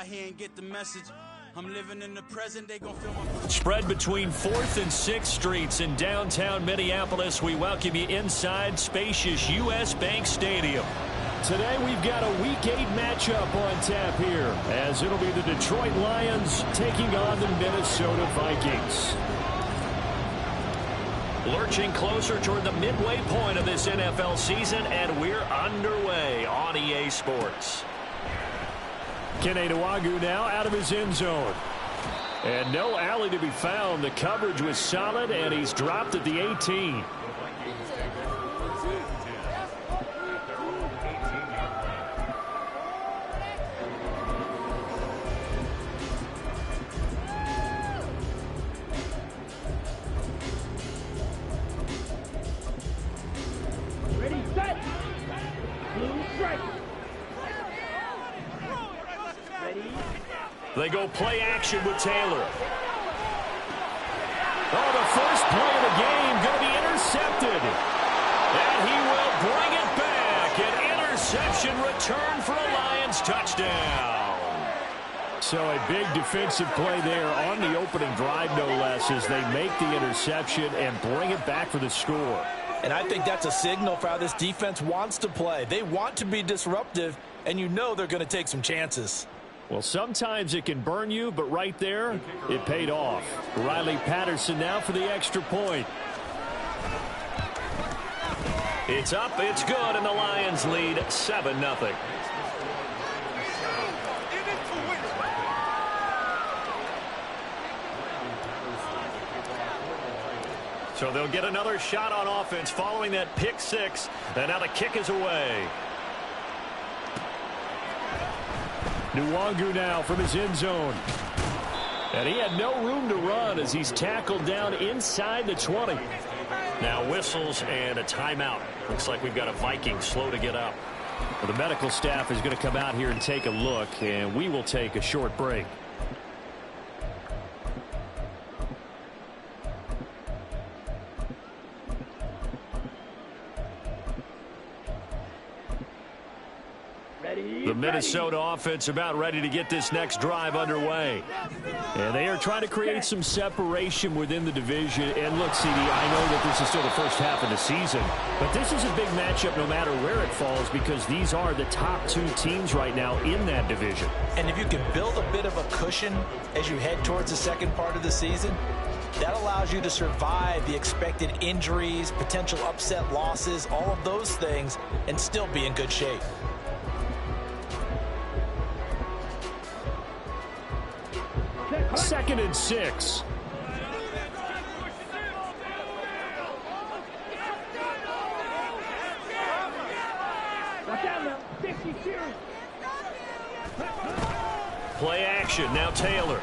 out here and get the message. I'm living in the present, they gonna feel my... Spread between 4th and 6th Streets in downtown Minneapolis. We welcome you inside spacious U.S. Bank Stadium. Today we've got a Week 8 matchup on tap here, as it'll be the Detroit Lions taking on the Minnesota Vikings. Lurching closer toward the midway point of this NFL season, and we're underway on EA Sports. Keneduagu now out of his end zone. And no alley to be found. The coverage was solid, and he's dropped at the 18. Ready, set. Blue strike. They go play action with Taylor. Oh, the first play of the game going to be intercepted. And he will bring it back. An interception return for a Lions touchdown. So a big defensive play there on the opening drive, no less, as they make the interception and bring it back for the score. And I think that's a signal for how this defense wants to play. They want to be disruptive, and you know they're going to take some chances. Well, sometimes it can burn you, but right there, it paid off. Riley Patterson now for the extra point. It's up, it's good, and the Lions lead 7-0. So they'll get another shot on offense following that pick six, and now the kick is away. Nwangu now from his end zone. And he had no room to run as he's tackled down inside the 20. Now whistles and a timeout. Looks like we've got a Viking slow to get up. Well, the medical staff is going to come out here and take a look, and we will take a short break. The Minnesota offense about ready to get this next drive underway. And they are trying to create some separation within the division. And look, CD, I know that this is still the first half of the season, but this is a big matchup no matter where it falls, because these are the top two teams right now in that division. And if you can build a bit of a cushion as you head towards the second part of the season, that allows you to survive the expected injuries, potential upset losses, all of those things, and still be in good shape. Second and 6. Play action. Now Taylor.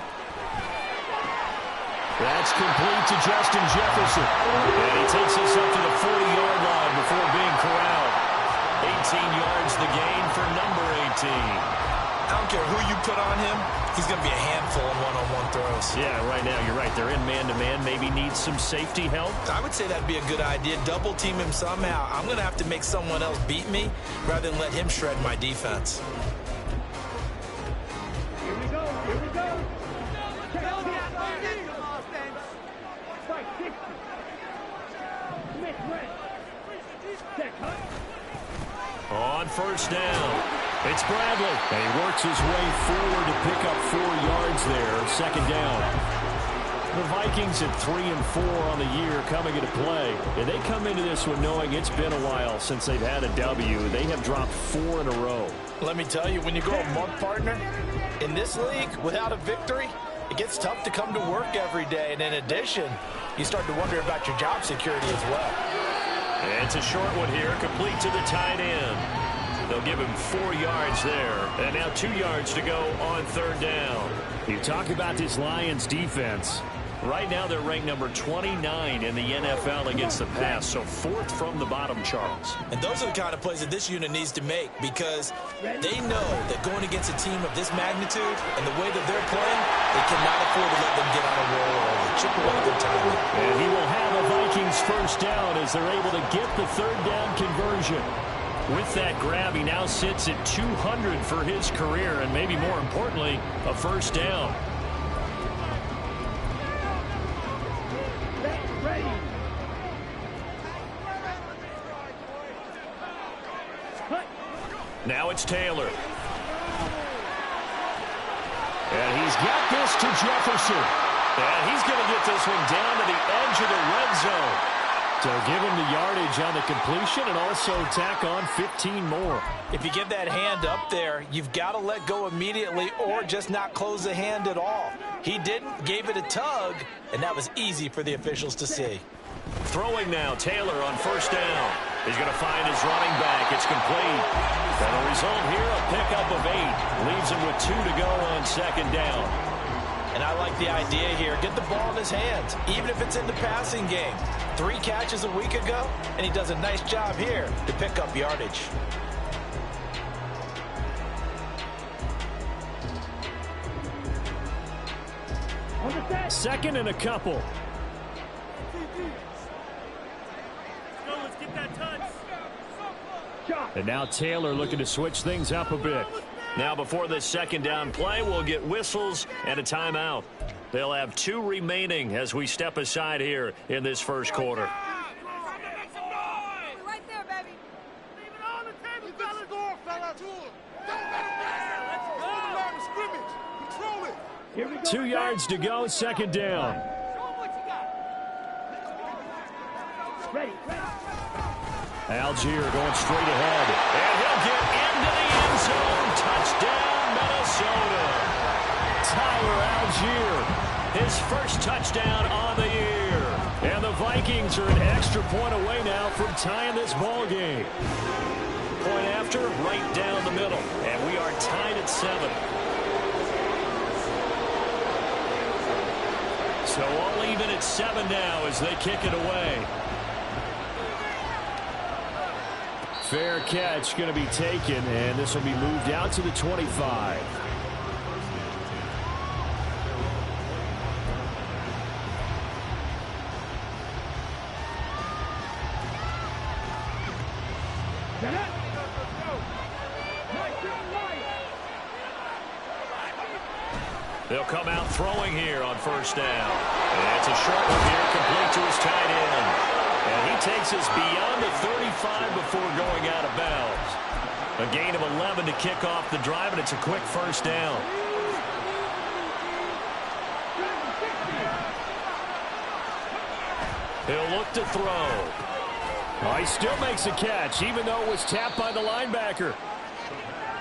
That's complete to Justin Jefferson. And he takes us up to the 40-yard line before being corralled. 18 yards the gain for number 18. I don't care who you put on him, he's going to be a handful in one-on-one throws. Yeah, right now, you're right. They're in man-to-man. Maybe needs some safety help. I would say that'd be a good idea. Double team him somehow. I'm going to have to make someone else beat me rather than let him shred my defense. Here we go. Here we go. Check out the Strike 60. Smith Rent. Check huh? On first down, it's Bradley. And he works his way forward to pick up 4 yards there. Second down. The Vikings at 3-4 on the year coming into play. And they come into this one knowing it's been a while since they've had a W. They have dropped 4 in a row. Let me tell you, when you go a month, partner, in this league, without a victory, it gets tough to come to work every day. And in addition, you start to wonder about your job security as well. And it's a short one here, complete to the tight end. They'll give him 4 yards there. And now 2 yards to go on third down. You talk about this Lions defense. Right now they're ranked number 29 in the NFL against the pass, so 4th from the bottom, Charles. And those are the kind of plays that this unit needs to make, because they know that going against a team of this magnitude and the way that they're playing, they cannot afford to let them get on a roll or chip away their timing. And he will have a Vikings first down as they're able to get the third down conversion. With that grab, he now sits at 200 for his career, and maybe more importantly, a first down. Now it's Taylor. And he's got this to Jefferson. And he's going to get this one down to the edge of the red zone. So give him the yardage on the completion and also tack on 15 more. If you give that hand up there, you've got to let go immediately or just not close the hand at all. He didn't, gave it a tug, and that was easy for the officials to see. Throwing now, Taylor on first down. He's going to find his running back. It's complete. And the result here, a pickup of 8. Leaves him with 2 to go on second down. And I like the idea here. Get the ball in his hands, even if it's in the passing game. 3 catches a week ago, and he does a nice job here to pick up yardage. Second and a couple. Let's get that touch. And now Taylor looking to switch things up a bit. Now before this second down play, we'll get whistles and a timeout. They'll have 2 remaining as we step aside here in this first quarter. Right there, baby. Leave it on the table, fellas. Score, fellas. Don't let him pass. Let's go. The line of scrimmage. Control it. Here we go. 2 yards to go, second down. Show him what you got. Ready. Algier going straight ahead. And he'll get into the end zone. Touchdown, Minnesota. Tyler Algier, his first touchdown on the year. And the Vikings are an extra point away now from tying this ball game. Point after, right down the middle. And we are tied at 7. So all even at 7 now as they kick it away. Fair catch going to be taken, and this will be moved out to the 25. They'll come out throwing here on first down. And it's a short one here, complete to his tight end. And he takes us beyond the 35 before going out of bounds. A gain of 11 to kick off the drive, and it's a quick first down. He'll look to throw. Oh, he still makes a catch, even though it was tapped by the linebacker.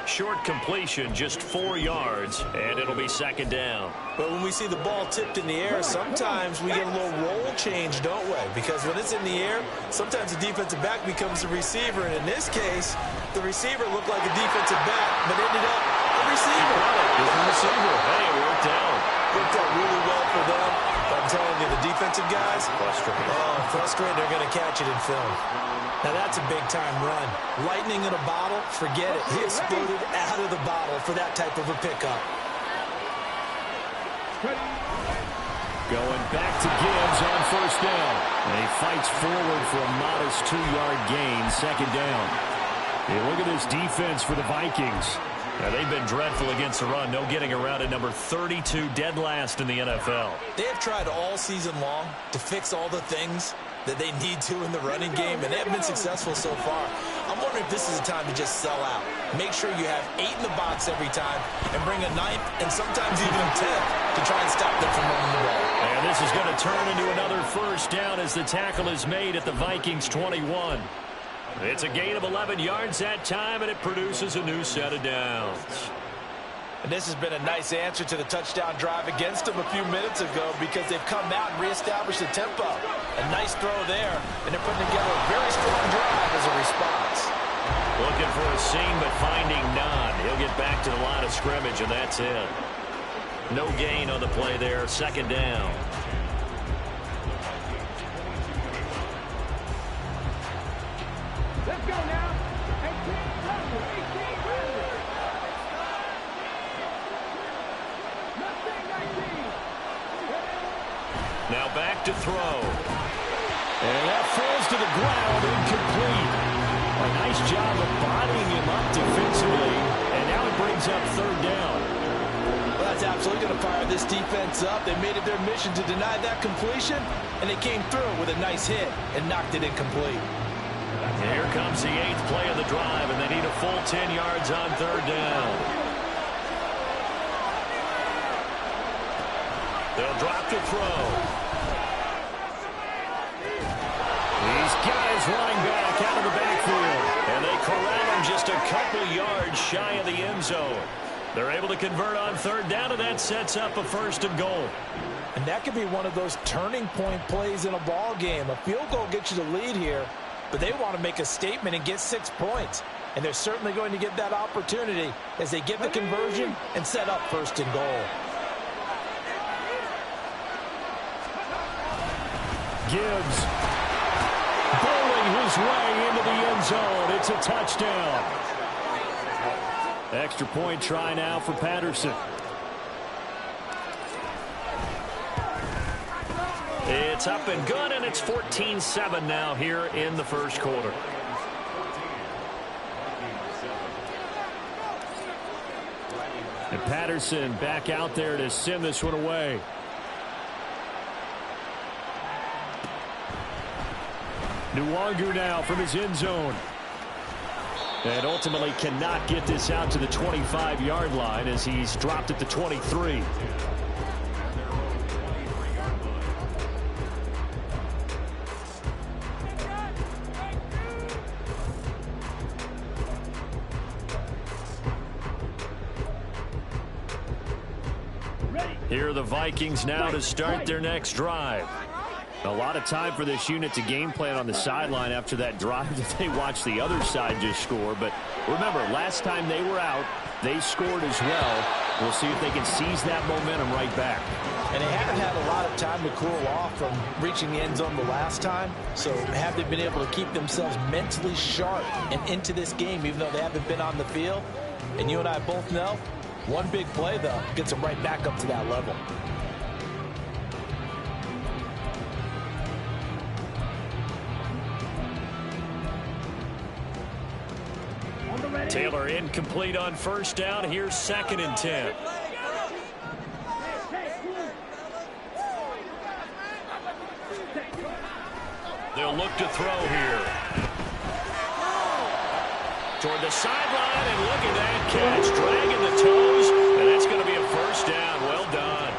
Short completion, just 4 yards, and it'll be second down. But when we see the ball tipped in the air, sometimes we get a little roll change, don't we? Because when it's in the air, sometimes the defensive back becomes the receiver. And in this case, the receiver looked like a defensive back, but ended up a receiver. He's the receiver. Hey, it worked out. Worked out really well for them. But I'm telling you, the defensive guys, frustrated. They're going to catch it in film. Now, that's a big-time run. Lightning in a bottle, forget it. He exploded out of the bottle for that type of a pickup. Going back to Gibbs on first down. And he fights forward for a modest 2-yard gain, second down. Hey, look at this defense for the Vikings. Now, they've been dreadful against the run. No getting around at number 32, dead last in the NFL. They have tried all season long to fix all the things that they need to in the running game, and they haven't been successful so far. I'm wondering if this is a time to just sell out. Make sure you have 8 in the box every time and bring a 9th and sometimes even a 10th to try and stop them from running the ball. And this is going to turn into another first down as the tackle is made at the Vikings 21. It's a gain of 11 yards that time, and it produces a new set of downs. And this has been a nice answer to the touchdown drive against them a few minutes ago because they've come out and reestablished the tempo. A nice throw there, and they're putting together a very strong drive as a response. Looking for a seam, but finding none. He'll get back to the line of scrimmage, and that's it. No gain on the play there, second down. Let's go now. 18, Now back to throw. And that falls to the ground, incomplete. A nice job of bodying him up defensively, and now it brings up third down. Well, that's absolutely going to fire this defense up. They made it their mission to deny that completion, and they came through with a nice hit and knocked it incomplete. Here comes the 8th play of the drive, and they need a full 10 yards on third down. They'll drop to throw. These guys running back out of the backfield, and they corral him just a couple yards shy of the end zone. They're able to convert on third down, and that sets up a 1st and goal. And that could be one of those turning point plays in a ball game. A field goal gets you the lead here, but they want to make a statement and get 6 points. And they're certainly going to get that opportunity as they get the conversion and set up 1st and goal. Gibbs bowling his way into the end zone. It's a touchdown. Extra point try now for Patterson. It's up and good, and it's 14-7 now here in the first quarter. And Patterson back out there to send this one away. Nwangu now from his end zone. And ultimately cannot get this out to the 25-yard line as he's dropped at the 23. Here are the Vikings now to start their next drive. A lot of time for this unit to game plan on the sideline after that drive that they watched the other side just score. But remember, last time they were out, they scored as well. We'll see if they can seize that momentum right back. And they haven't had a lot of time to cool off from reaching the end zone the last time. So have they been able to keep themselves mentally sharp and into this game, even though they haven't been on the field? And you and I both know, one big play, though, gets them right back up to that level. Taylor incomplete on 1st down. Here's 2nd and 10. They'll look to throw here. Toward the sideline, and look at that catch. Dragging the toes, and that's going to be a 1st down. Well done.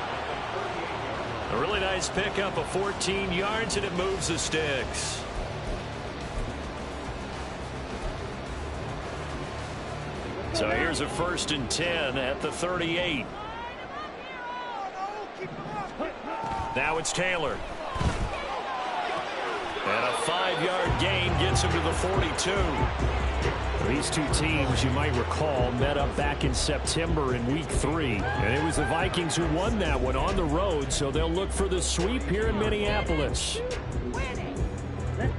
A really nice pickup of 14 yards, and it moves the sticks. So here's a 1st and 10 at the 38. Now it's Taylor. And a 5-yard gain gets him to the 42. These two teams, you might recall, met up back in September in Week 3. And it was the Vikings who won that one on the road, so they'll look for the sweep here in Minneapolis.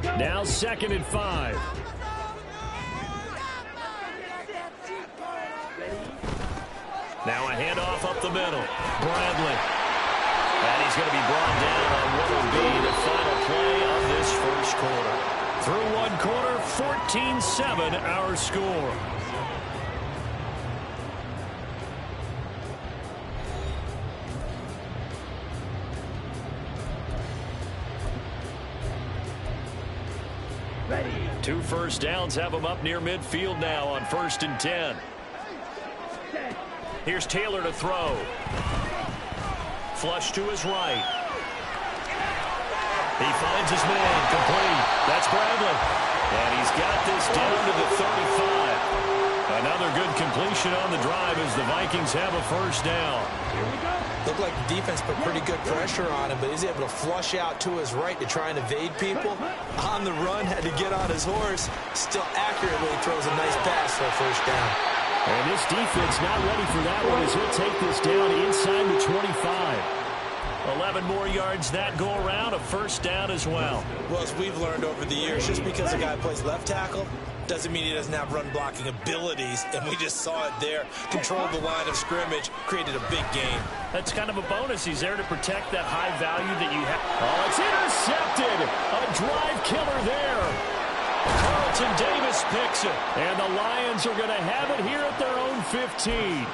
Now 2nd and 5. Now a handoff up the middle. Bradley. And he's going to be brought down on what will be the final play of this first quarter. Through one quarter, 14-7 our score. Ready. 2 first downs have them up near midfield now on 1st and 10. Here's Taylor to throw. Flush to his right. He finds his man. Complete. That's Bradley. And he's got this down to the 35. Another good completion on the drive as the Vikings have a 1st down. Looked like the defense put pretty good pressure on him, but he's able to flush out to his right to try and evade people. On the run, had to get on his horse. Still accurately throws a nice pass for a 1st down. And this defense not ready for that one as he'll take this down inside the 25. 11 more yards that go around, a 1st down as well. Well, as we've learned over the years, just because a guy plays left tackle doesn't mean he doesn't have run blocking abilities, and we just saw it there. Controlled the line of scrimmage, created a big gain. That's kind of a bonus. He's there to protect that high value that you have. Oh, it's intercepted. A drive killer there. Carlton Davis picks it. And the Lions are going to have it here at their own 15.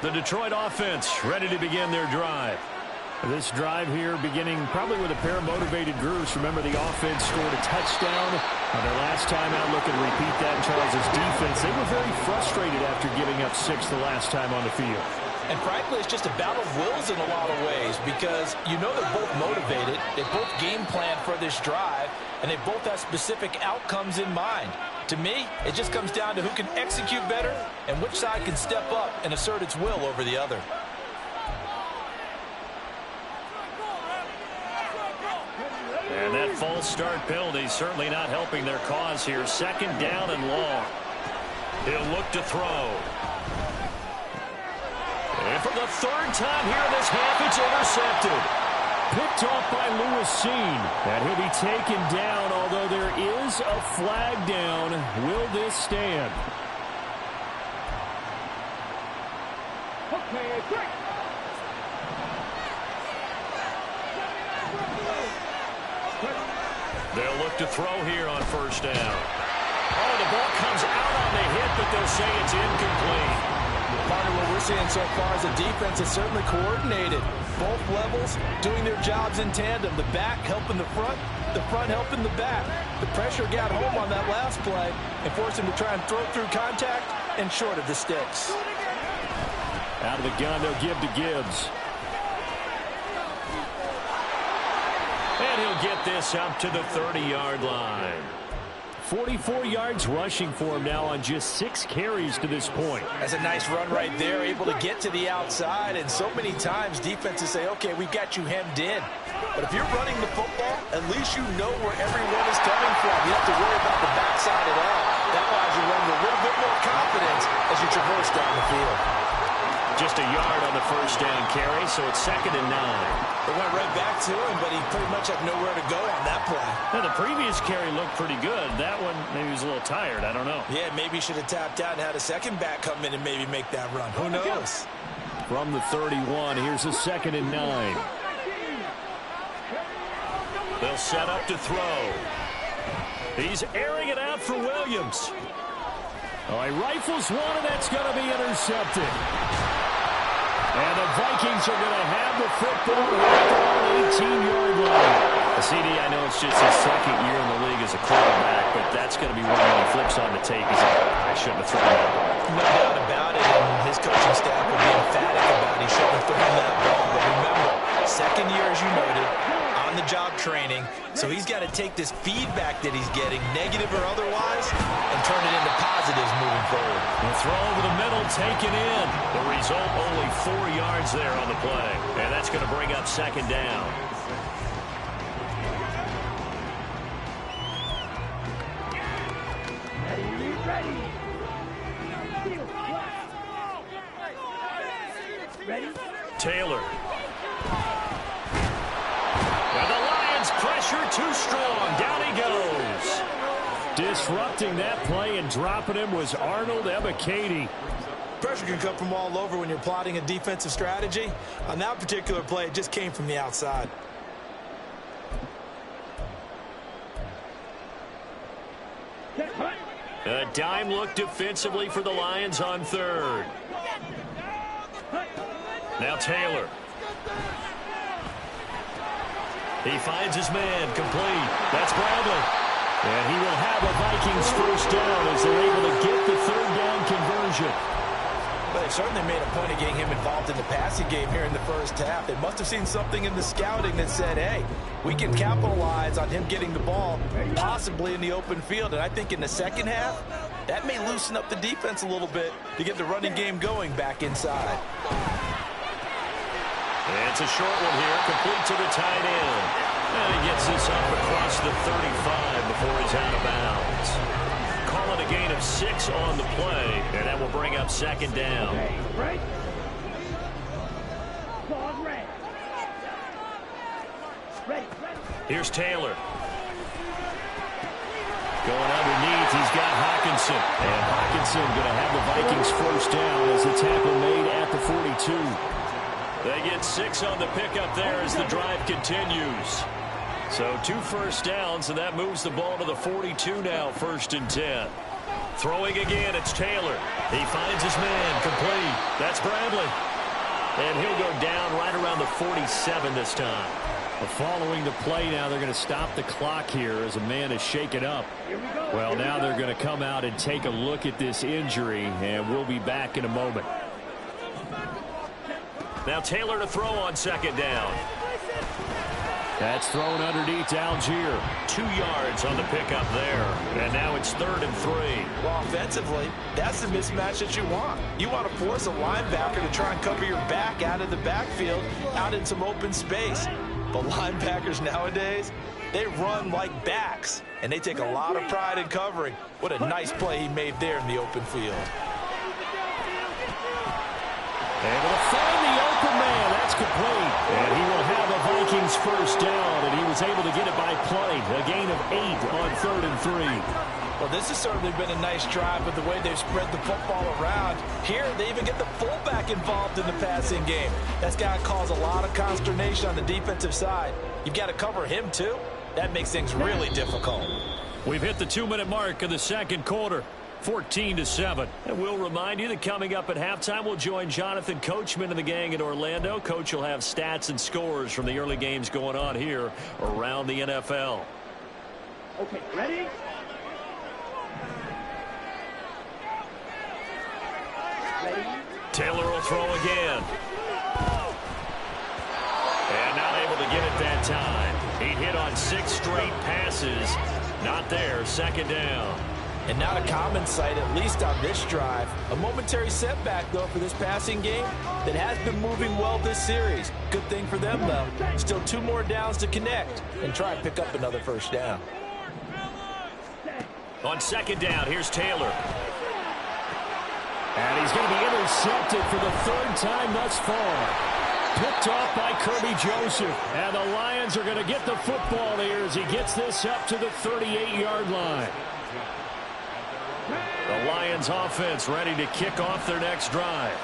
The Detroit offense ready to begin their drive. This drive here beginning probably with a pair of motivated groups. Remember, the offense scored a touchdown on their last time out. Looking to repeat that in Charles' defense. They were very frustrated after giving up 6 the last time on the field. And frankly, it's just a battle of wills in a lot of ways because you know they're both motivated. They both game plan for this drive, and they both have specific outcomes in mind. To me, it just comes down to who can execute better and which side can step up and assert its will over the other. And that false start penalty certainly not helping their cause here. 2nd down and long. He'll look to throw. And for the 3rd time here in this half, it's intercepted. Picked off by Lewis. And he'll be taken down, although there is a flag down. Will this stand? Okay, break. They'll look to throw here on 1st down. Oh, the ball comes out on the hit, but they'll say it's incomplete. Part of what we're seeing so far is the defense is certainly coordinated. Both levels doing their jobs in tandem. The back helping the front helping the back. The pressure got home on that last play and forced him to try and throw through contact and short of the sticks. Out of the gun, they'll give to Gibbs. And he'll get this up to the 30-yard line. 44 yards rushing for him now on just 6 carries to this point. That's a nice run right there, able to get to the outside. And so many times defenses say, okay, we've got you hemmed in. But if you're running the football, at least you know where everyone is coming from. You don't have to worry about the backside at all. That allows you to run with a little bit more confidence as you traverse down the field. Just a yard on the 1st down carry, so it's 2nd and 9. They went right back to him, but he pretty much had nowhere to go on that play. Now, the previous carry looked pretty good. That one, maybe he was a little tired. I don't know. Yeah, maybe he should have tapped out and had a second back come in and maybe make that run. Who knows? From the 31, here's a 2nd and 9. They'll set up to throw. He's airing it out for Williams. Oh, he rifles one, and that's going to be intercepted. And the Vikings are going to have the football at their own 18-yard line. CD, I know it's just his 2nd year in the league as a quarterback, but that's going to be one when he flips on the tape. He's like, I shouldn't have thrown that ball. No doubt about it, and his coaching staff will be emphatic about it. He shouldn't have thrown that ball. But remember, 2nd year, as you noted, on-the-job training, so he's got to take this feedback that he's getting, negative or otherwise, and turn it into positives moving forward. The throw over the middle, taken in. The result, only 4 yards there on the play. And that's going to bring up 2nd down. Ready? Taylor. And the Lions pressure too strong. Down he goes. Disrupting that play and dropping him was Arnold Ebiketie. Pressure can come from all over when you're plotting a defensive strategy. On that particular play, it just came from the outside. A dime look defensively for the Lions on 3rd. Now Taylor. He finds his man, complete. That's Bradley. And he will have a Vikings 1st down as they're able to get the 3rd down conversion. But they certainly made a point of getting him involved in the passing game here in the 1st half. They must have seen something in the scouting that said, hey, we can capitalize on him getting the ball, possibly in the open field. And I think in the 2nd half, that may loosen up the defense a little bit to get the running game going back inside. And it's a short one here, complete to the tight end. And he gets this up across the 35 before he's out of bounds. Call it a gain of 6 on the play, and that will bring up 2nd down. Right. Ball red. Ready. Here's Taylor. Going underneath, he's got Hawkins Hawkinson. And Hawkinson going to have the Vikings first down as the tackle made at the 42. They get 6 on the pickup there as the drive continues. So 2 first downs, and that moves the ball to the 42 now, 1st and 10. Throwing again, it's Taylor. He finds his man, complete. That's Bradley. And he'll go down right around the 47 this time. Well, following the play now, they're going to stop the clock here as a man is shaken up. Well, now they're going to come out and take a look at this injury, and we'll be back in a moment. Now Taylor to throw on 2nd down. That's thrown underneath to Algier. 2 yards on the pickup there. And now it's 3rd and 3. Well, offensively, that's the mismatch that you want. You want to force a linebacker to try and cover your back out of the backfield, out in some open space. But linebackers nowadays, they run like backs, and they take a lot of pride in covering. What a nice play he made there in the open field. Able to find the open man. That's complete. And he will have a Vikings first down, and he was able to get it by play. A gain of 8 on 3rd and 3. Well, this has certainly been a nice drive with the way they've spread the football around. Here, they even get the fullback involved in the passing game. That's got to cause a lot of consternation on the defensive side. You've got to cover him, too. That makes things really difficult. We've hit the 2-minute mark of the 2nd quarter. 14-7. And we'll remind you that coming up at halftime, we'll join Jonathan Coachman and the gang in Orlando. Coach will have stats and scores from the early games going on here around the NFL. Okay, ready? Taylor will throw again. And not able to get it that time. He hit on 6 straight passes. Not there. 2nd down. And not a common sight, at least on this drive. A momentary setback, though, for this passing game that has been moving well this series. Good thing for them, though. Still 2 more downs to connect and try and pick up another first down. On 2nd down, here's Taylor. And he's going to be intercepted for the 3rd time thus far. Picked off by Kirby Joseph. And the Lions are going to get the football here as he gets this up to the 38-yard line. The Lions offense ready to kick off their next drive.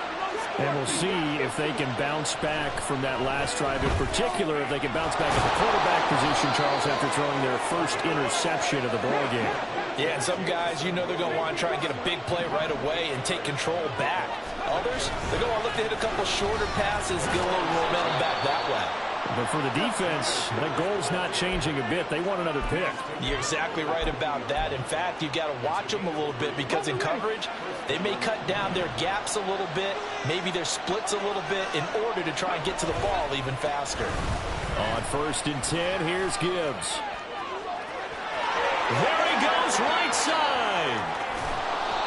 And we'll see if they can bounce back from that last drive. In particular, if they can bounce back at the quarterback position, Charles, after throwing their first interception of the ballgame. Yeah, and some guys, you know they're going to want to try and get a big play right away and take control back. Others, they're going to look to hit a couple shorter passes, get a little momentum back that way. But for the defense, that goal's not changing a bit. They want another pick. You're exactly right about that. In fact, you've got to watch them a little bit because in coverage, they may cut down their gaps a little bit, maybe their splits a little bit in order to try and get to the ball even faster. On 1st and 10, here's Gibbs. There he goes, right side.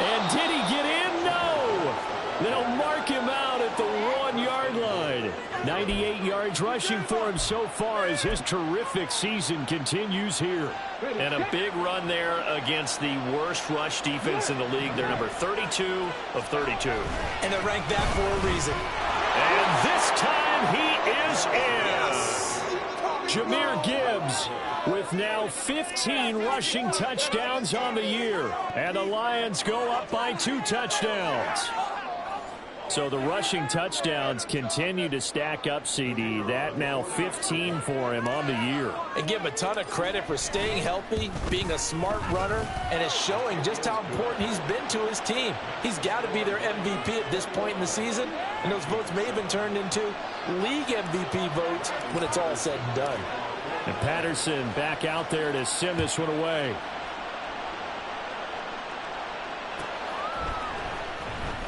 And did he get in? No. They'll mark him out at the 1-yard line. 98 yards rushing for him so far as his terrific season continues here. And a big run there against the worst rush defense in the league. They're number 32 of 32. And they're ranked that for a reason. And this time he is in. Jahmyr Gibbs with now 15 rushing touchdowns on the year. And the Lions go up by 2 touchdowns. So the rushing touchdowns continue to stack up, CD. That now 15 for him on the year. And give him a ton of credit for staying healthy, being a smart runner, and it's showing just how important he's been to his team. He's got to be their MVP at this point in the season, and those votes may have been turned into league MVP votes when it's all said and done. And Patterson back out there to send this one away.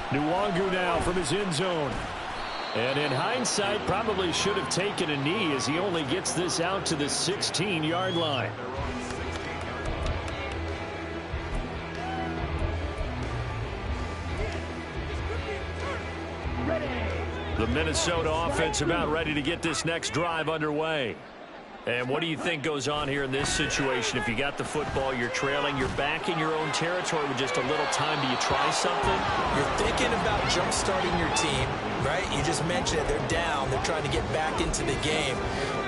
Nwangu now from his end zone. And in hindsight, probably should have taken a knee as he only gets this out to the 16-yard line. The Minnesota offense about ready to get this next drive underway. And what do you think goes on here in this situation? If you got the football, you're trailing, you're back in your own territory with just a little time. Do you try something? You're thinking about jump-starting your team, right? You just mentioned it. They're down. They're trying to get back into the game.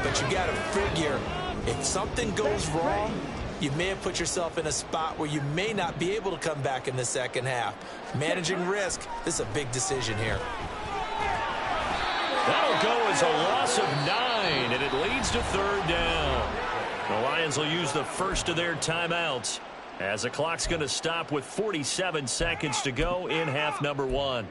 But you got to figure, if something goes wrong, you may have put yourself in a spot where you may not be able to come back in the second half. Managing risk, this is a big decision here. That'll go as a loss of 9, and it leads to third down. The Lions will use the first of their timeouts as the clock's going to stop with 47 seconds to go in half number 1.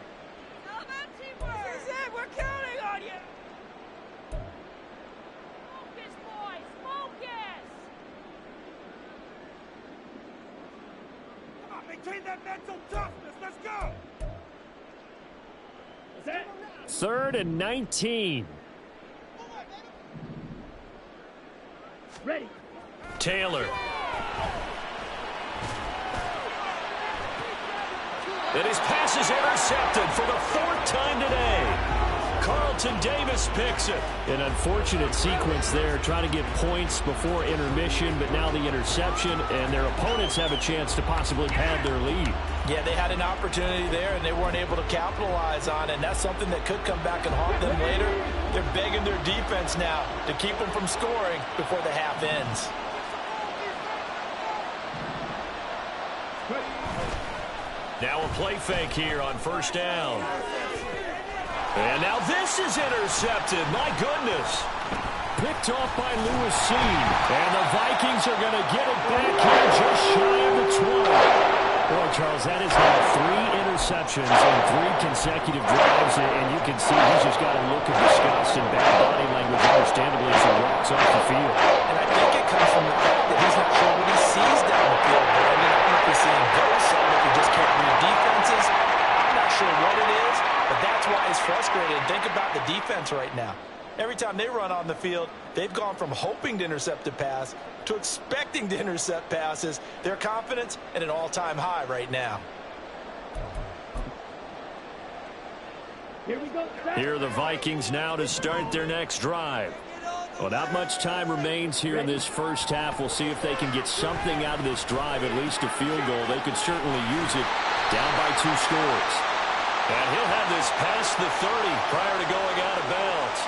Maintain that mental toughness. Let's go. Third and 19. Ready. Taylor. And his pass is intercepted for the 4th time today. Carlton Davis picks it. An unfortunate sequence there, trying to get points before intermission, but now the interception, and their opponents have a chance to possibly pad their lead. Yeah, they had an opportunity there, and they weren't able to capitalize on it, and that's something that could come back and haunt them later. They're begging their defense now to keep them from scoring before the half ends. Now a play fake here on first down. And now this is intercepted. My goodness. Picked off by Lewis C. And the Vikings are going to get it back here just shy of the 20. Boy, Charles, that is now 3 interceptions in 3 consecutive drives. And you can see he's just got a look of disgust and bad body language, understandably, as he walks off the field. And I think it comes from the fact that he's not sure what he sees down the field. But I mean, I think we're seeing ghosts, or if he just can't read defenses. I'm not sure what it is. But that's why he's frustrated. Think about the defense right now. Every time they run on the field, they've gone from hoping to intercept a pass to expecting to intercept passes. Their confidence at an all-time high right now. Here we go. Here are the Vikings now to start their next drive. Well, not much time remains here in this first half. We'll see if they can get something out of this drive, at least a field goal. They could certainly use it down by 2 scores. And he'll have this past the 30 prior to going out of bounds.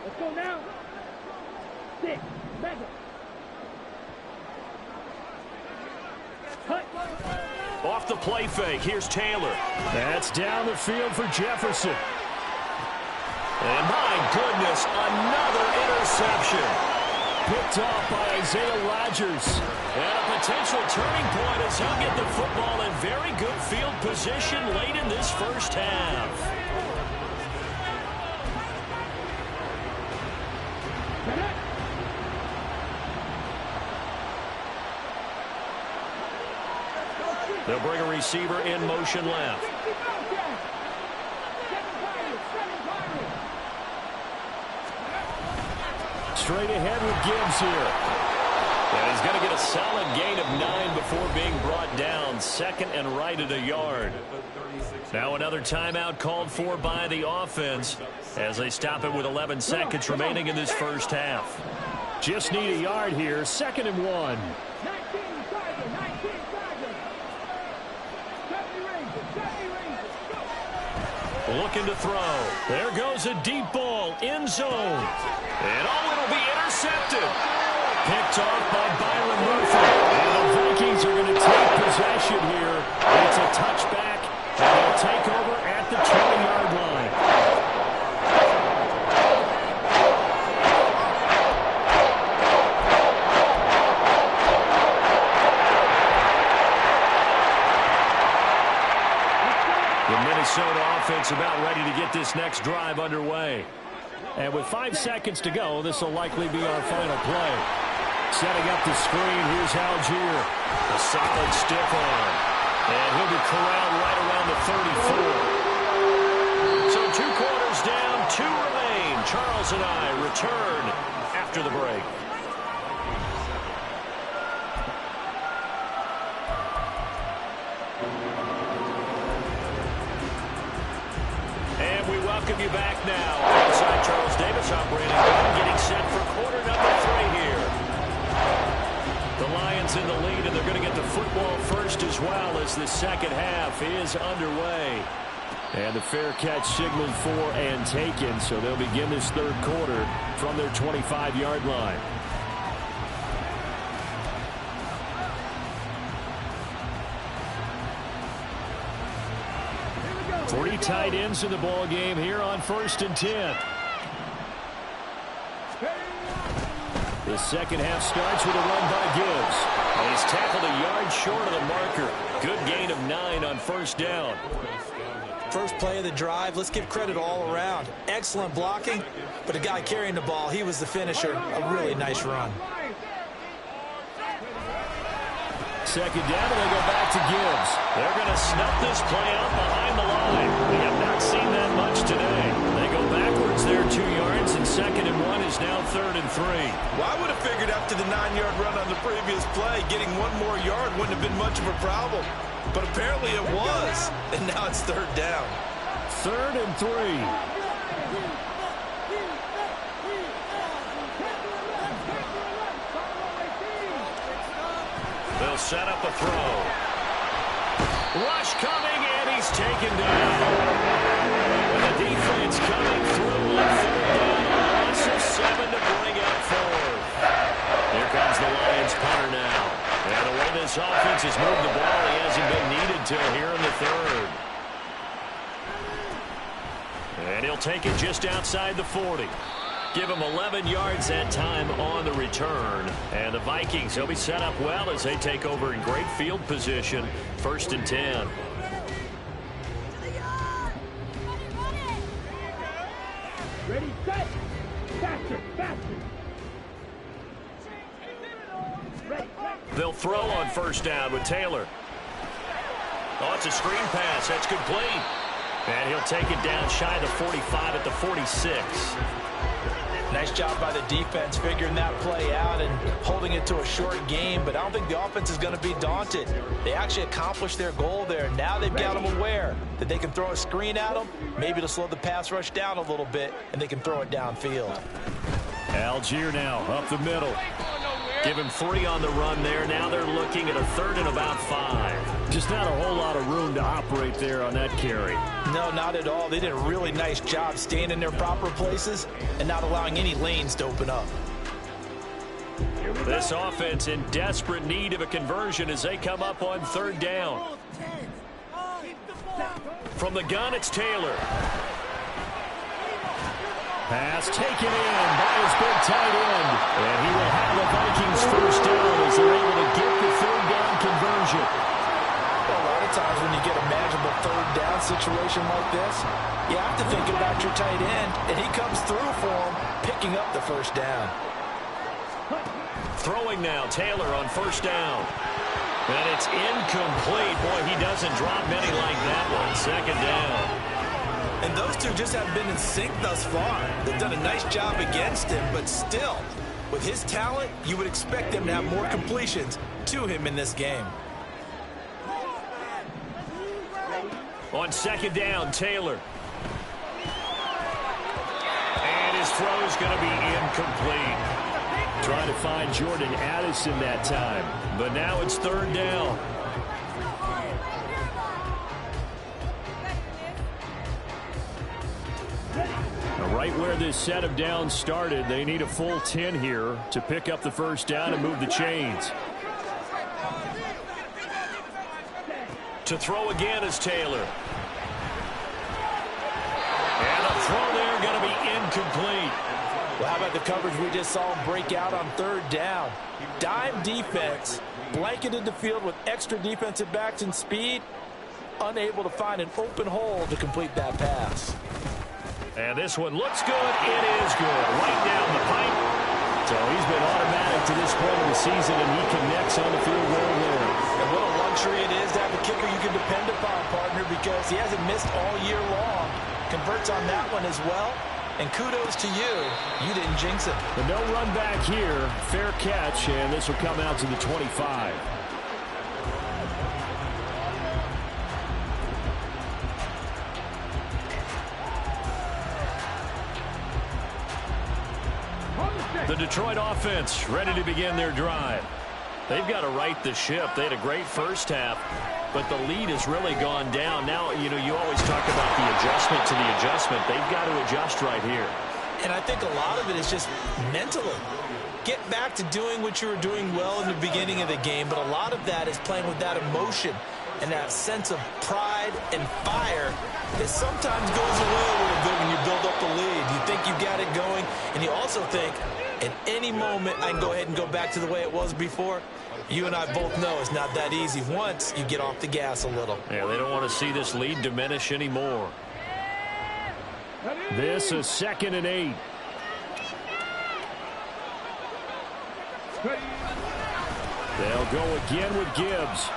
Let's go now. 6, 7. Cut. Off the play fake, here's Taylor. That's down the field for Jefferson. And my goodness, another interception. Picked off by Isaiah Rodgers. And a potential turning point as he'll get the football in very good field position late in this first half. They'll bring a receiver in motion left. Straight ahead with Gibbs here. And he's going to get a solid gain of 9 before being brought down. 2nd and right at a yard. Now another timeout called for by the offense as they stop it with 11 seconds remaining in this first half. Just need a yard here. 2nd and 1. Looking to throw. There goes a deep ball. End zone. And it'll be intercepted. Picked off by Byron Murphy. And the Vikings are going to take possession here. It's a touchback. And they'll take over at the 20-yard line. Minnesota offense about ready to get this next drive underway. And with 5 seconds to go, this will likely be our final play. Setting up the screen, here's Algier. A solid stiff arm. And he'll be corralled right around the 34. So 2 quarters down, 2 remain. Charles and I return after the break. Welcome you back now. Outside Charles Davis, I'm Brandon Gordon, getting set for quarter number 3 here. The Lions in the lead, and they're going to get the football first as well as the second half is underway. And the fair catch signaled for and taken, so they'll begin this third quarter from their 25-yard line. Three tight ends in the ball game here on 1st and 10. The second half starts with a run by Gibbs. And he's tackled a yard short of the marker. Good gain of 9 on 1st down. First play of the drive, let's give credit all around. Excellent blocking, but the guy carrying the ball, he was the finisher. A really nice run. Second down, and they go back to Gibbs. They're going to snuff this play out behind the line. We have not seen that much today. They go backwards there 2 yards, and 2nd and 1 is now 3rd and 3. Well, I would have figured after the 9-yard run on the previous play, getting 1 more yard wouldn't have been much of a problem. But apparently it was, and now it's 3rd down. 3rd and 3. They'll set up a throw. Rush coming, and he's taken down. And the defense coming through on 3rd down. A loss of 7 to bring up 4th. Here comes the Lions punter now. And the way this offense has moved the ball, he hasn't been needed till here in the 3rd. And he'll take it just outside the 40. Give him 11 yards that time on the return. And the Vikings will be set up well as they take over in great field position. 1st and 10. Ready, set. Faster, faster. They'll throw on 1st down with Taylor. Oh, it's a screen pass. That's complete. And he'll take it down shy of the 45 at the 46. Nice job by the defense figuring that play out and holding it to a short game, but I don't think the offense is going to be daunted. They actually accomplished their goal there. Now they've got them aware that they can throw a screen at them, maybe to slow the pass rush down a little bit, and they can throw it downfield. Algier now up the middle. Give him 3 on the run there. Now they're looking at a 3rd and about 5. Just not a whole lot of room to operate there on that carry. No, not at all. They did a really nice job staying in their proper places and not allowing any lanes to open up. This offense in desperate need of a conversion as they come up on 3rd down. From the gun, it's Taylor. Pass taken in by his big tight end. And he will have the Vikings 1st down as they're able to get the 3rd down conversion. Well, a lot of times when you get a manageable 3rd down situation like this, you have to think about your tight end, and he comes through for him, picking up the 1st down. Throwing now, Taylor on 1st down. And it's incomplete. Boy, he doesn't drop many like that one. 2nd down. And those two just haven't been in sync thus far. They've done a nice job against him, but still, with his talent, you would expect them to have more completions to him in this game. On 2nd down, Taylor. And his throw is going to be incomplete. Trying to find Jordan Addison that time. But now it's 3rd down. Right where this set of downs started, they need a full 10 here to pick up the 1st down and move the chains. To throw again is Taylor. And a throw there going to be incomplete. Well, how about the coverage we just saw him break out on 3rd down? Dime defense, blanketed the field with extra defensive backs and speed, unable to find an open hole to complete that pass. And this one looks good. It is good. Right down the pipe. So he's been automatic to this point of the season, and he connects on the field goal there. And what a luxury it is to have a kicker you can depend upon, partner, because he hasn't missed all year long. Converts on that one as well. And kudos to you. You didn't jinx it. But no run back here. Fair catch, and this will come out to the 25. The Detroit offense ready to begin their drive. They've got to right the ship. They had a great first half. but the lead has really gone down. Now, you always talk about the adjustment to the adjustment. They've got to adjust right here. And I think a lot of it is just mentally. Get back to doing what you were doing well in the beginning of the game, but a lot of that is playing with that emotion and that sense of pride and fire that sometimes goes away a little bit when you build up the lead. You think you got it going, and you also think, at any moment, I can go ahead and go back to the way it was before. You and I both know it's not that easy once you get off the gas a little. Yeah, they don't want to see this lead diminish anymore. This is 2nd and 8. They'll go again with Gibbs.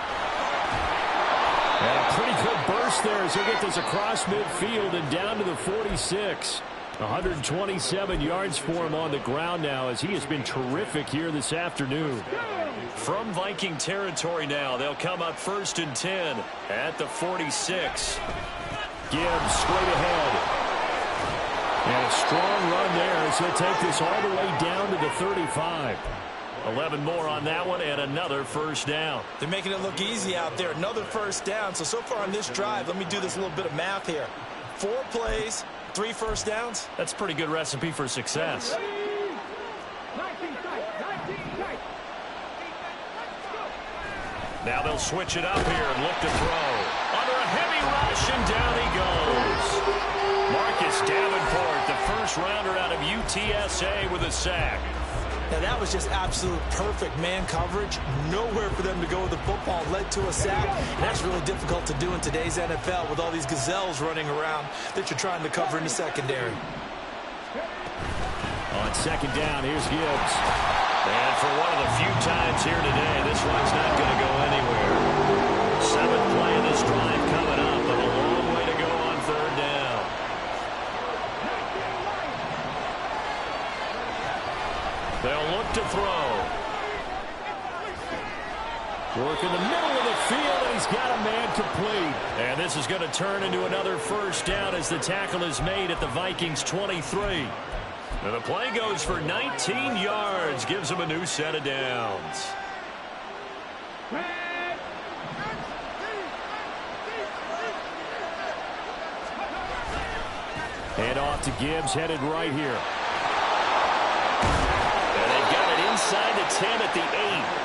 And a pretty good burst there as he'll get this across midfield and down to the 46. 127 yards for him on the ground now as he has been terrific here this afternoon. From Viking territory now, they'll come up 1st and 10 at the 46. Gibbs straight ahead. And a strong run there as he'll take this all the way down to the 35. 11 more on that one and another first down. They're making it look easy out there. Another first down. So far on this drive, let me do this little bit of math here. 4 plays, 3 first downs. That's a pretty good recipe for success. Now they'll switch it up here and look to throw. Under a heavy rush, and down he goes. Marcus Davenport, the first rounder out of UTSA with a sack. Now that was just absolute perfect man coverage. Nowhere for them to go with the football. Led to a sack. And that's really difficult to do in today's NFL with all these gazelles running around that you're trying to cover in the secondary. On 2nd down, here's Gibbs. And for one of the few times here today, this one's not going to go anywhere. 7th play of this drive coming up, but a long way to go on 3rd down. They'll look to throw. Work in the middle of the field, and he's got a man complete. And this is going to turn into another first down as the tackle is made at the Vikings 23. And the play goes for 19 yards, gives him a new set of downs. Hand off to Gibbs, headed right here. And they've got it inside the 10 at the 8.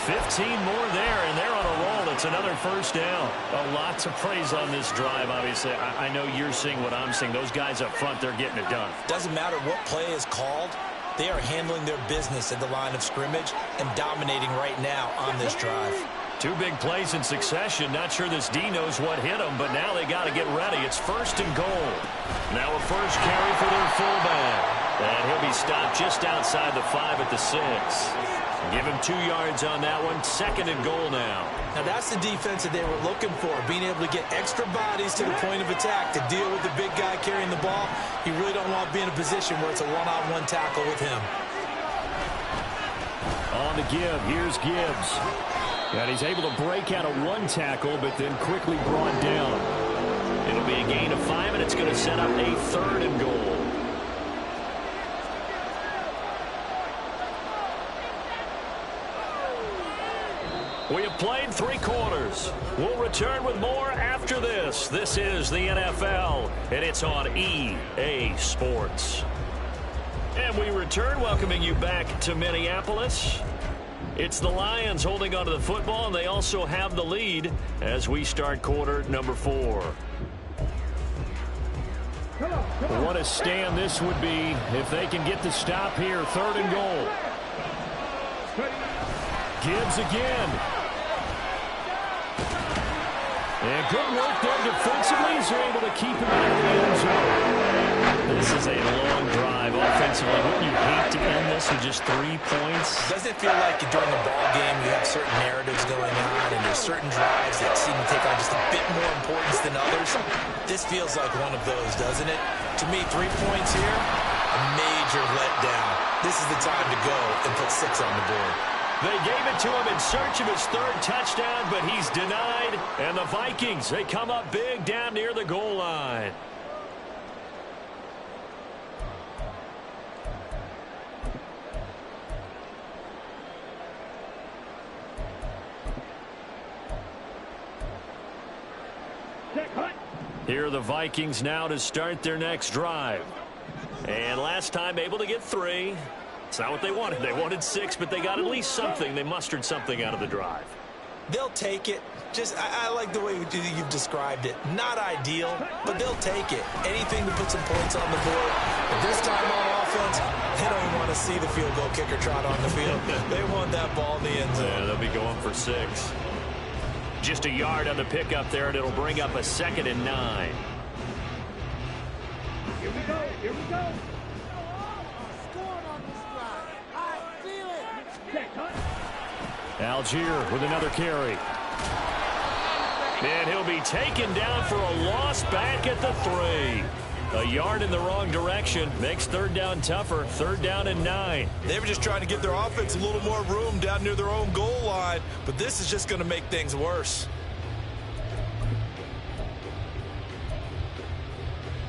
15 more there, and they're on a roll. It's another first down. A lot to praise on this drive, obviously. I know you're seeing what I'm seeing. Those guys up front, they're getting it done. Doesn't matter what play is called. They are handling their business at the line of scrimmage and dominating right now on this drive. 2 big plays in succession. Not sure this D knows what hit them, but now they got to get ready. It's 1st and goal. Now a first carry for their fullback. And he'll be stopped just outside the 5 at the 6. Give him 2 yards on that one. 2nd and goal now. Now that's the defense that they were looking for, being able to get extra bodies to the point of attack to deal with the big guy carrying the ball. You really don't want to be in a position where it's a one-on-one tackle with him. On the give, here's Gibbs. And he's able to break out of 1 tackle, but then quickly brought down. It'll be a gain of 5, and it's going to set up a 3rd and goal. We have played 3 quarters. We'll return with more after this. This is the NFL, and it's on EA Sports. And we return, welcoming you back to Minneapolis. It's the Lions holding onto the football, and they also have the lead as we start quarter number 4. What a stand this would be if they can get the stop here. 3rd and goal. Gibbs again. And good work there defensively as they're able to keep him out of the end zone. This is a long drive offensively. Wouldn't you hate to end this with just 3 points? Doesn't it feel like during the ball game you have certain narratives going on and there's certain drives that seem to take on just a bit more importance than others? This feels like one of those, doesn't it? To me, 3 points here, a major letdown. This is the time to go and put 6 on the board. They gave it to him in search of his 3rd touchdown, but he's denied. And the Vikings, they come up big down near the goal line. Here are the Vikings now to start their next drive. And last time able to get 3. It's not what they wanted. They wanted 6, but they got at least something. They mustered something out of the drive. They'll take it. I like the way you've described it. Not ideal, but they'll take it. Anything to put some points on the board. But this time on offense, they don't even want to see the field goal kicker trot on the field. They want that ball in the end zone. Yeah, they'll be going for 6. Just a yard on the pickup there, and it'll bring up a 2nd and 9. Here we go. Here we go. Algier with another carry. And he'll be taken down for a loss back at the 3. A yard in the wrong direction makes 3rd down tougher. 3rd down and 9. They were just trying to give their offense a little more room down near their own goal line, but this is just going to make things worse.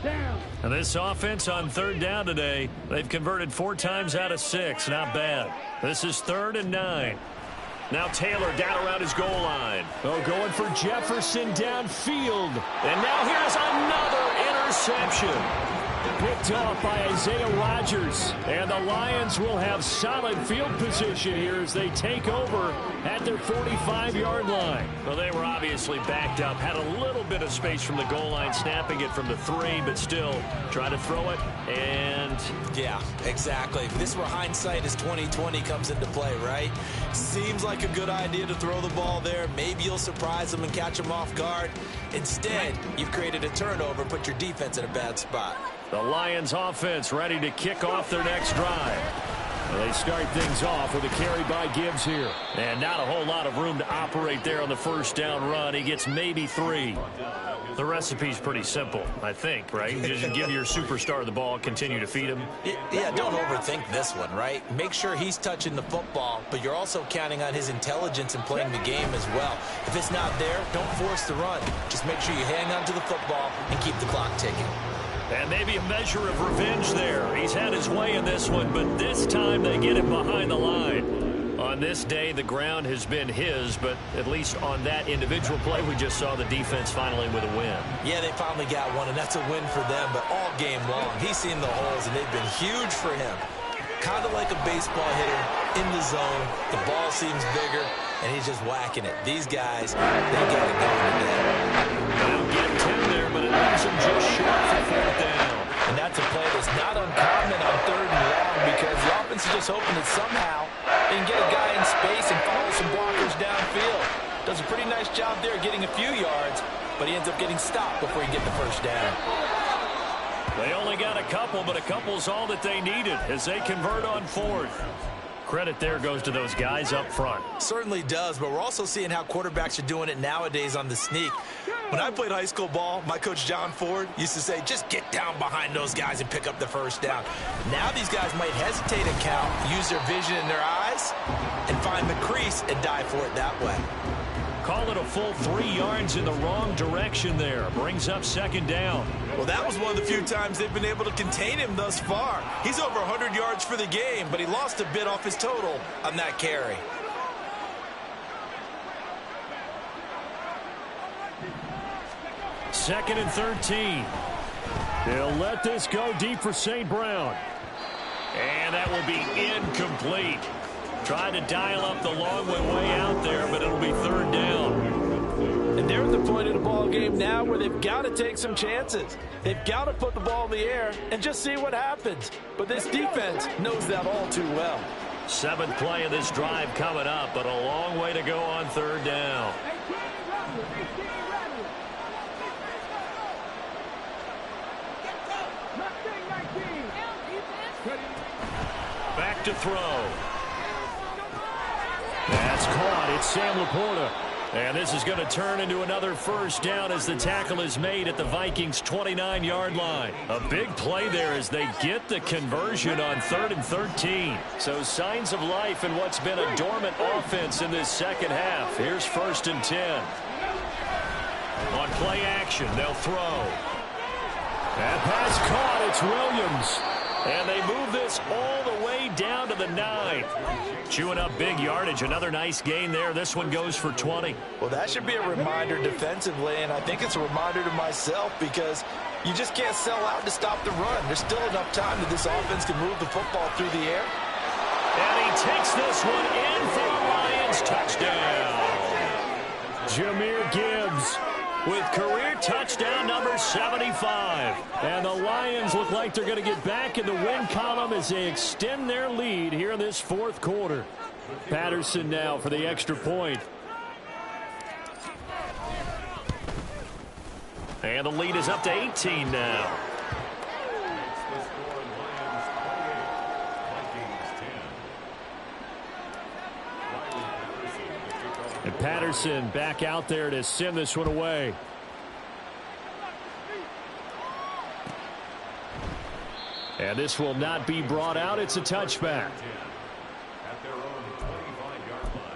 Down. And this offense on 3rd down today, they've converted 4 times out of 6. Not bad. This is 3rd and 9. Now Taylor down around his goal line. Oh, going for Jefferson downfield. And now here's another interception. Picked off by Isaiah Rodgers. And the Lions will have solid field position here as they take over at their 45-yard line. Well, they were obviously backed up. Had a little bit of space from the goal line, snapping it from the 3, but still trying to throw it. And yeah, exactly. This is where hindsight is 20/20 comes into play, right? Seems like a good idea to throw the ball there. Maybe you'll surprise them and catch them off guard. Instead, you've created a turnover and put your defense in a bad spot. The Lions offense ready to kick off their next drive. Well, they start things off with a carry by Gibbs here. And not a whole lot of room to operate there on the 1st down run. He gets maybe 3. The recipe's pretty simple, I think, right? Just give your superstar the ball, continue to feed him. Yeah, don't overthink this one, right? Make sure he's touching the football, but you're also counting on his intelligence in playing the game as well. If it's not there, don't force the run. Just make sure you hang on to the football and keep the clock ticking. And maybe a measure of revenge there. He's had his way in this one, but this time they get him behind the line. On this day, the ground has been his, but at least on that individual play, we just saw the defense finally with a win. Yeah, they finally got one, and that's a win for them, but all game long, he's seen the holes, and they've been huge for him. Kind of like a baseball hitter in the zone. The ball seems bigger, and he's just whacking it. These guys, they got it going today. They'll get 10 there, but it leaves him just short for 4th down. And that's a play that's not uncommon on 3rd and long because the offense is just hoping that somehow they can get a guy in space and follow some blockers downfield. Does a pretty nice job there getting a few yards, but he ends up getting stopped before he gets the 1st down. They only got a couple, but a couple's all that they needed as they convert on 4th. Credit there goes to those guys up front. Certainly does, but we're also seeing how quarterbacks are doing it nowadays on the sneak. When I played high school ball, my coach John Ford used to say, just get down behind those guys and pick up the 1st down. Now these guys might hesitate and count, use their vision in their eyes, and find the crease and dive for it that way. Call it a full 3 yards in the wrong direction there. Brings up 2nd down. Well, that was one of the few times they've been able to contain him thus far. He's over 100 yards for the game, but he lost a bit off his total on that carry. Second and 13. They'll let this go deep for St. Brown. And that will be incomplete. Tried to dial up the long way out there, but it'll be 3rd down. And they're at the point of the ball game now where they've got to take some chances. They've got to put the ball in the air and just see what happens. But this defense knows that all too well. 7th play of this drive coming up, but a long way to go on 3rd down. Back to throw. That's caught. It's Sam Laporta. And this is going to turn into another 1st down as the tackle is made at the Vikings' 29-yard line. A big play there as they get the conversion on 3rd and 13. So signs of life in what's been a dormant offense in this 2nd half. Here's 1st and 10. On play action, they'll throw. That pass caught. It's Williams. And they move this all the way down to the 9. Chewing up big yardage. Another nice gain there. This one goes for 20. Well, that should be a reminder defensively, and I think it's a reminder to myself because you just can't sell out to stop the run. There's still enough time that this offense can move the football through the air. And he takes this one in for a Lions touchdown. Jahmyr Gibbs with career touchdown number 75. And the Lions look like they're going to get back in the win column as they extend their lead here in this fourth quarter. Patterson now for the extra point. And the lead is up to 18 now. And Patterson back out there to send this one away. And this will not be brought out. It's a touchback. At their own 25-yard line.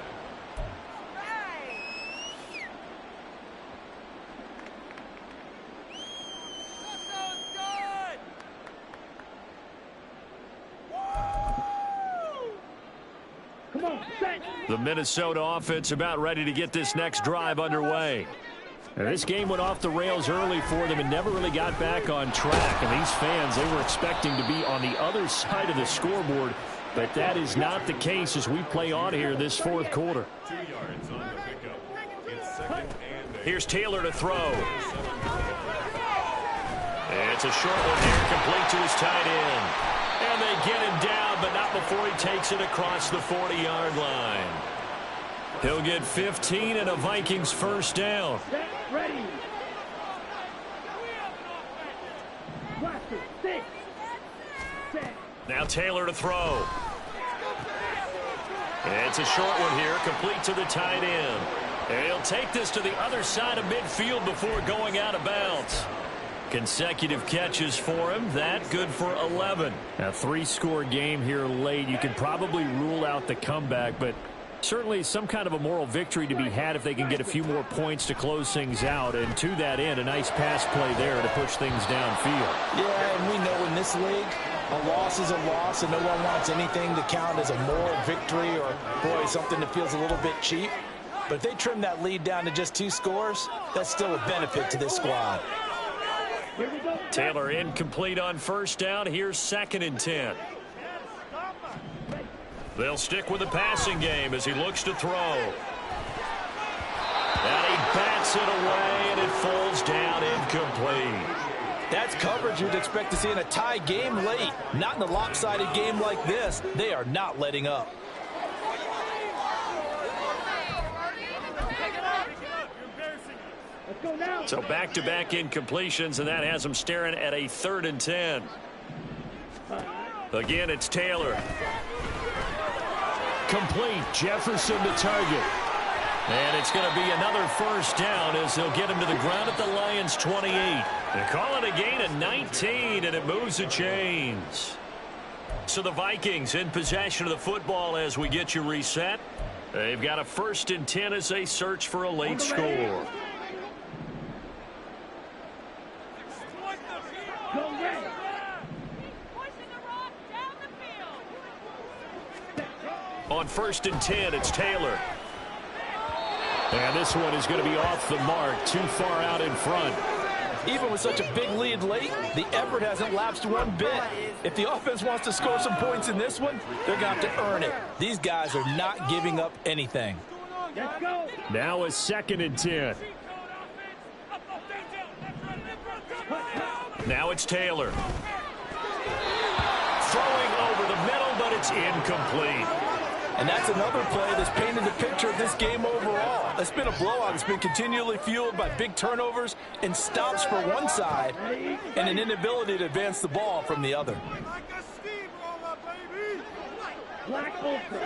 Come on, set. The Minnesota offense about ready to get this next drive underway. Now, this game went off the rails early for them and never really got back on track. And these fans, they were expecting to be on the other side of the scoreboard. But that is not the case as we play on here this fourth quarter. 2 yards on the pickup. It's second and 8. Here's Taylor to throw. It's a short one here, complete to his tight end. And they get him down, but not before he takes it across the 40-yard line. He'll get 15 and a Vikings first down. Set, ready. Blaster, 6. Set. Now Taylor to throw. It's a short one here, complete to the tight end. And he'll take this to the other side of midfield before going out of bounds. Consecutive catches for him. That good for 11. A 3-score game here late. You could probably rule out the comeback, but certainly some kind of a moral victory to be had if they can get a few more points to close things out. And to that end, a nice pass play there to push things downfield. Yeah, and we know in this league, a loss is a loss, and no one wants anything to count as a moral victory or, boy, something that feels a little bit cheap. But if they trim that lead down to just 2 scores, that's still a benefit to this squad. Here we go. Taylor incomplete on first down. Here's 2nd and 10. They'll stick with the passing game as he looks to throw. And he bats it away, and it falls down incomplete. That's coverage you'd expect to see in a tie game late. Not in a lopsided game like this. They are not letting up. Let's go now. So back-to-back incompletions, and that has them staring at a 3rd and 10. Again, it's Taylor. Complete. Jefferson to target. And it's going to be another first down as they'll get him to the ground at the Lions' 28. They call it a gain of 19, and it moves the chains. So the Vikings in possession of the football as we get you reset. They've got a 1st and 10 as they search for a late score. Go red. On 1st and 10, it's Taylor. And this one is going to be off the mark, too far out in front. Even with such a big lead late, the effort hasn't lapsed one bit. If the offense wants to score some points in this one, they're going to have to earn it. These guys are not giving up anything. Let's go. Now a 2nd and 10. Now it's Taylor. Throwing over the middle, but it's incomplete. And that's another play that's painted the picture of this game overall. It's been a blowout. It's been continually fueled by big turnovers and stops for one side and an inability to advance the ball from the other. Black open.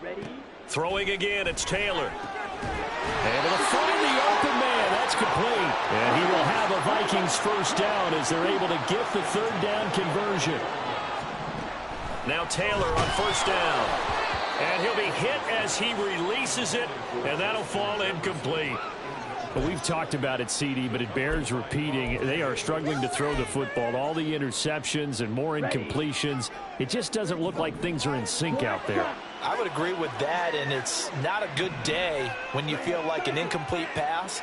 Ready. Throwing again, it's Taylor. Able to find the open man. That's complete. And he will have a Vikings first down as they're able to get the 3rd down conversion. Now Taylor on first down. And he'll be hit as he releases it, and that'll fall incomplete. Well, we've talked about it, CD, but it bears repeating. They are struggling to throw the football. All the interceptions and more incompletions. It just doesn't look like things are in sync out there. I would agree with that, and it's not a good day when you feel like an incomplete pass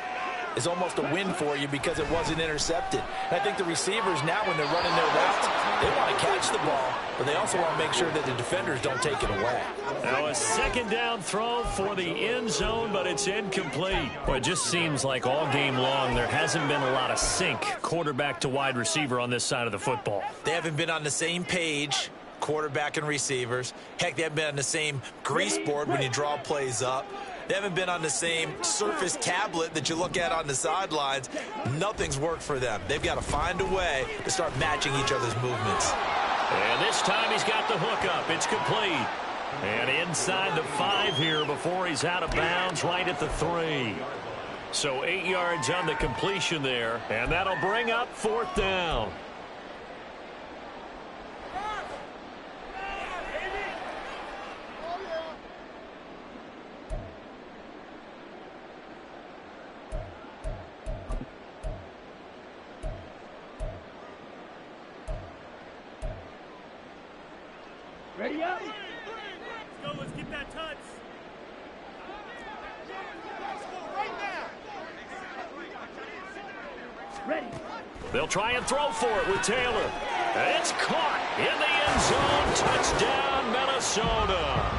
is almost a win for you because it wasn't intercepted. And I think the receivers now, when they're running their routes, they want to catch the ball, but they also want to make sure that the defenders don't take it away. Now a second down throw for the end zone, but it's incomplete. Well, it just seems like all game long there hasn't been a lot of sync quarterback to wide receiver on this side of the football. They haven't been on the same page, quarterback and receivers. Heck, they haven't been on the same grease board when you draw plays up. They haven't been on the same Surface tablet that you look at on the sidelines. Nothing's worked for them. They've got to find a way to start matching each other's movements. And this time he's got the hook up. It's complete. And inside the 5 here before he's out of bounds, right at the 3. So 8 yards on the completion there, and that'll bring up 4th down. Ready up. Let's go, let's get that touch. Right now. Ready. They'll try and throw for it with Taylor. And it's caught in the end zone. Touchdown, Minnesota.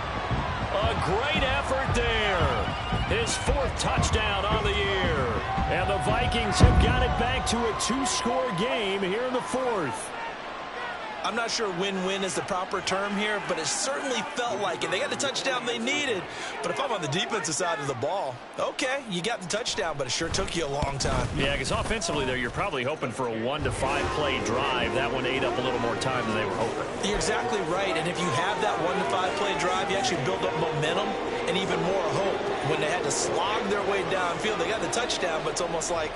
A great effort there. His 4th touchdown on the year. And the Vikings have got it back to a 2-score game here in the 4th. I'm not sure win-win is the proper term here, but it certainly felt like it. They got the touchdown they needed, but if I'm on the defensive side of the ball, okay, you got the touchdown, but it sure took you a long time. Yeah, because offensively there, you're probably hoping for a 1 to 5 play drive. That one ate up a little more time than they were hoping. You're exactly right, and if you have that 1 to 5 play drive, you actually build up momentum and even more hope. When they had to slog their way downfield, they got the touchdown, but it's almost like,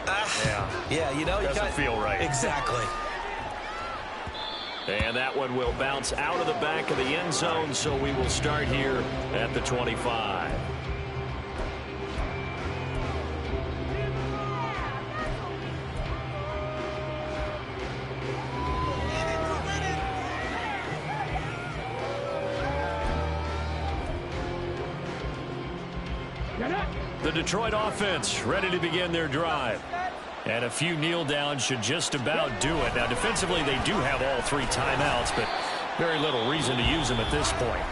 yeah, you know, doesn't feel right. Exactly. And that one will bounce out of the back of the end zone, so we will start here at the 25. The Detroit offense ready to begin their drive. And a few kneel downs should just about do it. Now, defensively, they do have all 3 timeouts, but very little reason to use them at this point.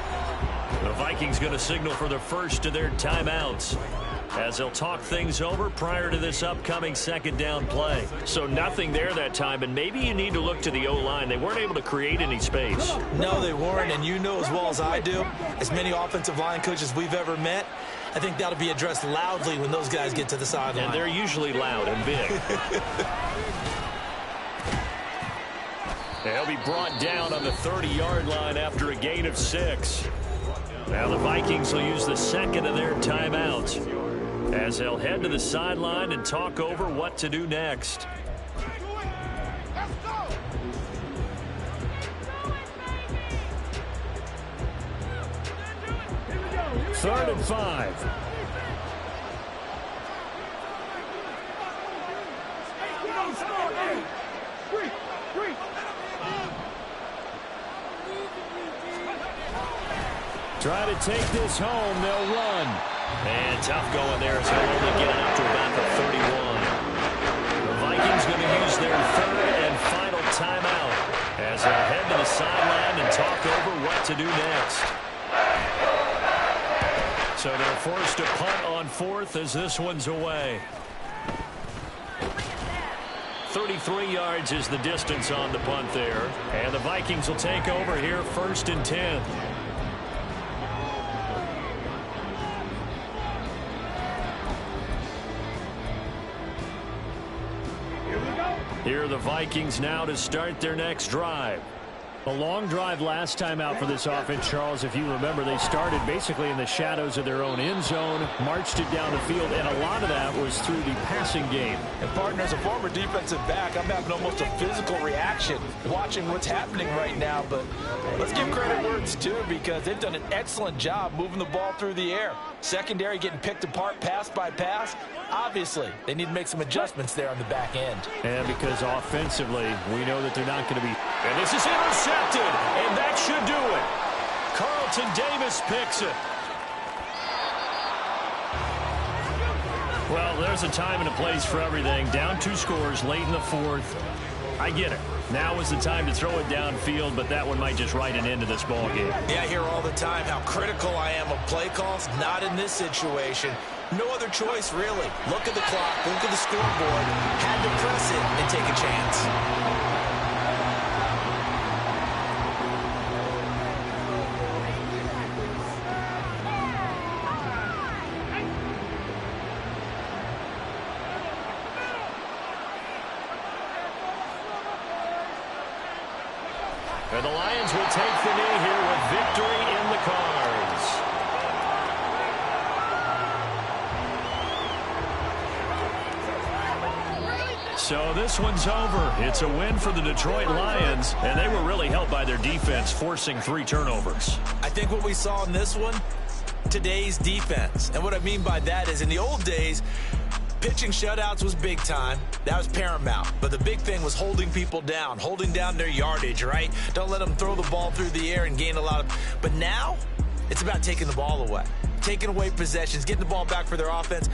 The Vikings going to signal for the first of their timeouts as they'll talk things over prior to this upcoming second down play. So nothing there that time, and maybe you need to look to the O-line. They weren't able to create any space. No, they weren't, and you know as well as I do, as many offensive line coaches we've ever met, I think that'll be addressed loudly when those guys get to the sideline. And they're usually loud and big. They'll be brought down on the 30-yard line after a gain of 6. Now the Vikings will use the second of their timeouts as they'll head to the sideline and talk over what to do next. Let's go. 3rd and 5. Try to take this home. They'll run. And tough going there as they'll only get it up to about the 31. The Vikings going to use their 3rd and final timeout as they'll head to the sideline and talk over what to do next. So they're forced to punt on 4th as this one's away. 33 yards is the distance on the punt there. And the Vikings will take over here 1st and 10. Here are the Vikings now to start their next drive. A long drive last time out for this offense, Charles. If you remember, they started basically in the shadows of their own end zone, marched it down the field, and a lot of that was through the passing game. And, partner, as a former defensive back, I'm having almost a physical reaction watching what's happening right now. But let's give credit where it's due, because they've done an excellent job moving the ball through the air. Secondary getting picked apart pass by pass. Obviously, they need to make some adjustments there on the back end. And because offensively, we know that they're not going to be. And this is intercepted, and that should do it. Carlton Davis picks it. Well, there's a time and a place for everything. Down 2 scores late in the 4th. I get it. Now is the time to throw it downfield, but that one might just write an end to this ball game. Yeah, I hear all the time how critical I am of play calls. Not in this situation. No other choice, really. Look at the clock. Look at the scoreboard. Had to press it and take a chance. And the Lions will take the knee here with victory in the cards. So this one's over. It's a win for the Detroit Lions, and they were really helped by their defense, forcing 3 turnovers. I think what we saw in this one, today's defense. And what I mean by that is, in the old days, pitching shutouts was big time. That was paramount. But the big thing was holding people down, holding down their yardage, right? Don't let them throw the ball through the air and gain a lot of... But now, it's about taking the ball away. Taking away possessions, getting the ball back for their offense.